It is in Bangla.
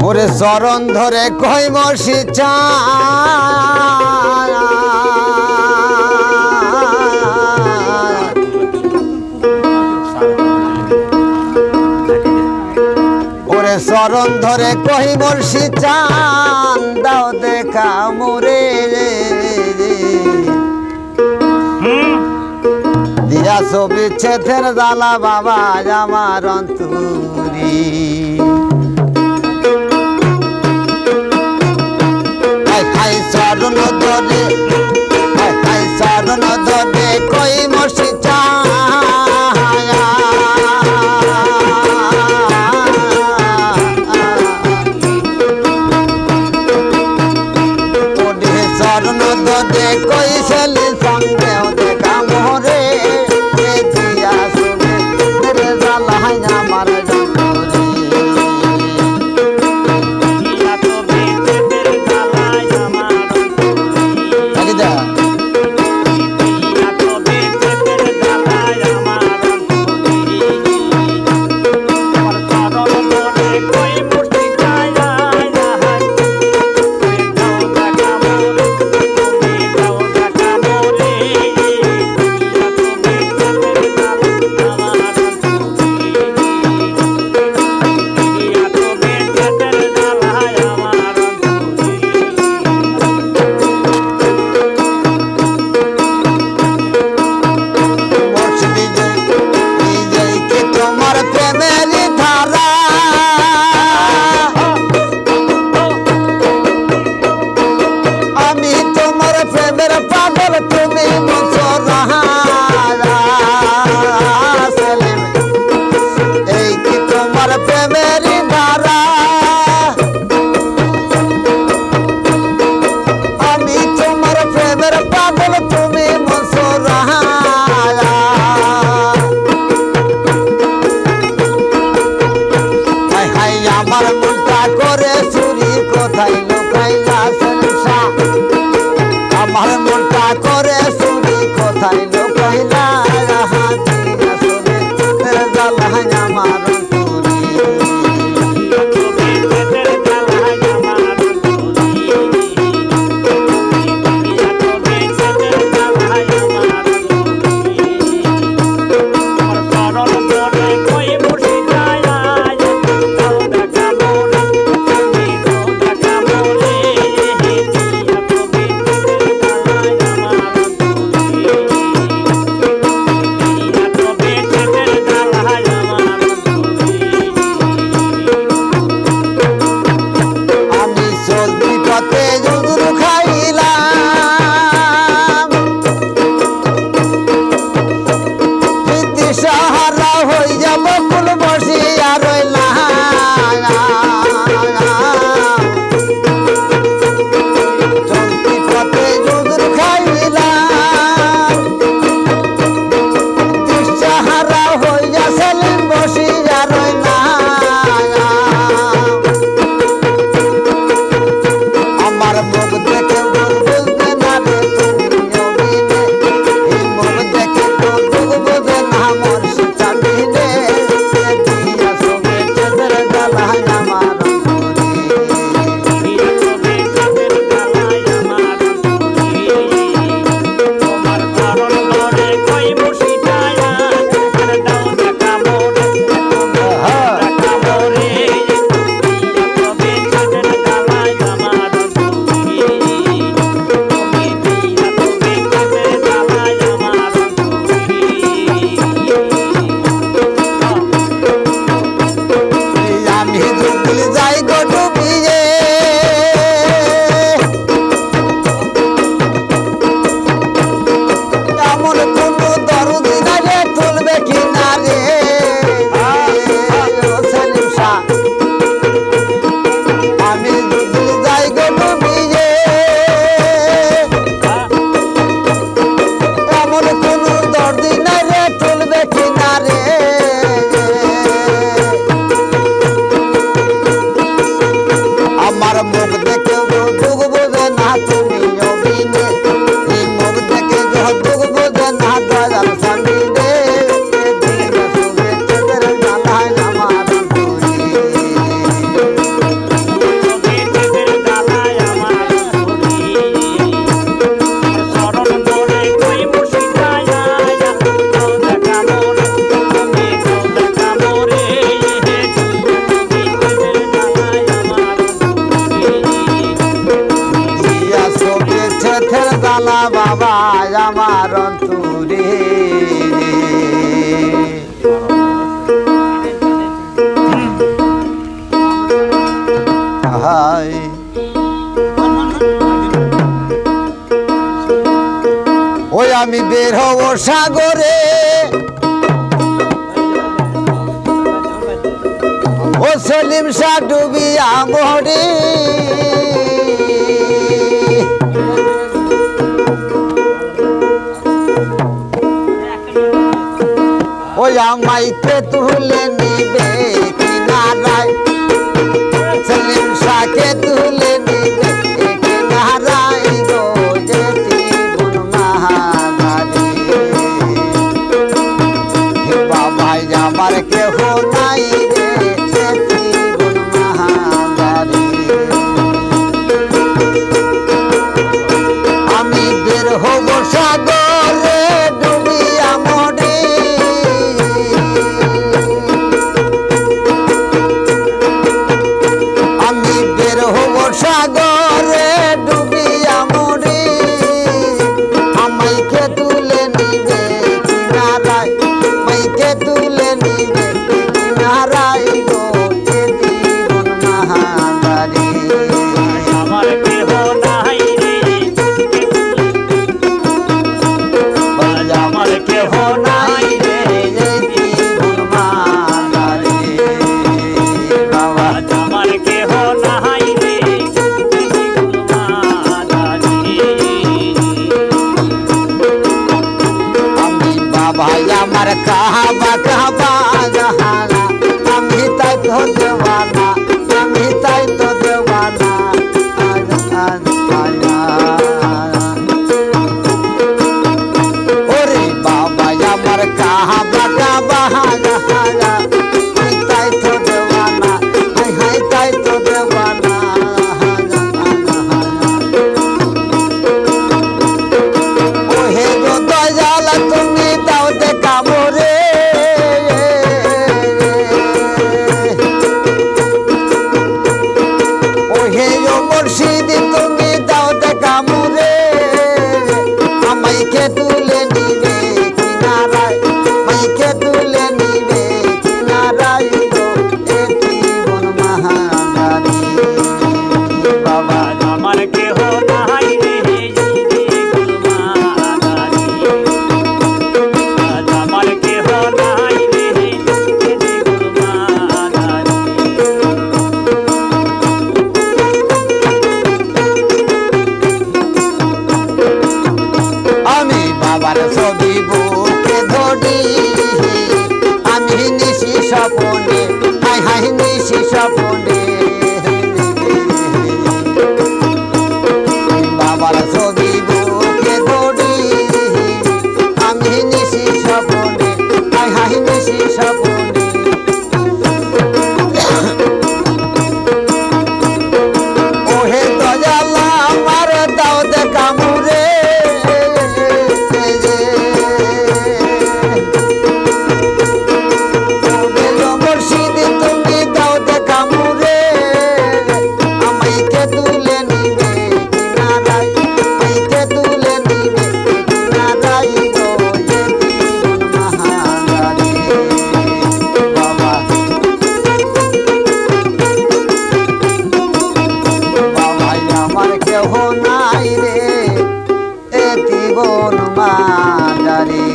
ওরে চরণ ধরে কই মসি চা ওরে চরণ ধরে কই মসি চান দাও দেখা মোরে দিয়া ছবি ছেথের জ্বালা বাবা আমার অন্তরি চরণ ধরে চরণ ধরে কই মসি চা চরণ ধরে কই ছেলে সঙ্গে দেখা মোরে দিয়া শুনে জ্বালাই আমার আমার মনটা করে শুনি কোথায় লোকাইলা জ্বালাই আমার হায় ওই আমি বের হব সাগরে ও সেলিম শাহ ডুবিয়া মরি ওই আমাইকে তুলে নিবে কিনারায় সেলিম শাহকে তুলে নিবে কিনারায় গো যেতি বন মহাদারি বাবাই আমার কেহ নাই রে যেতি বন মহাদারি আমি বের হব সাগরে ডুবিয়া মরি আমি বের হব সাগরে ডুবিয়া মরি আমাইকে তুলে নিবে কিনারায় মাইকে তুলে নিবে কিনারায় গো যেতি বন মহাদারি আমার কেহ নাই রে আমার কেহ নাই রে যেতি বন মহাদারি বাবা আমার কেহ নাই রে আমি বাবাই আমার কাহাবা কাহাবা জাহানা আমি তাই তো দেওয়ানা আমি তাই তো দেওয়ানা ওরে বাবাই আমার কাহাবা কাহাবা জাহানা আমি তাই তো দেওয়ানা হাই হাই তাই তো দেওয়ানা ওহে গো দয়াল তুমি দাও দেখা মোরে ওহে গো মুর্শিদ তুমি দাও দেখা মোরে আমাইকে তুলে নিবে কিনারায় মাইকে তুলে নিবে কিনারায় গো যেতি বন মহাদারি বাবা আমার কেহ নাই রে আমার কেহ নাই রে আমি বাবার ছবি বুকে ধরি আমি নিশি স্বপনে হাই হাই নিশি স্বপনে বাবার ছবি বুকে ধরি আমি নিশি স্বপনে হাই হাই নিশি স্বপনে ওহে দয়াল আমার দাও দেখা মুরে মুর্শিদ তুমি দাও দেখা মুরে আমাইকে তুলে নিবে কিনারায় মাইকে তুলে নিবে কিনারায় গো যেতি বন মহাদারি বাবা বাবাই আমার কেহ নাই রে এতি বন মহাদারি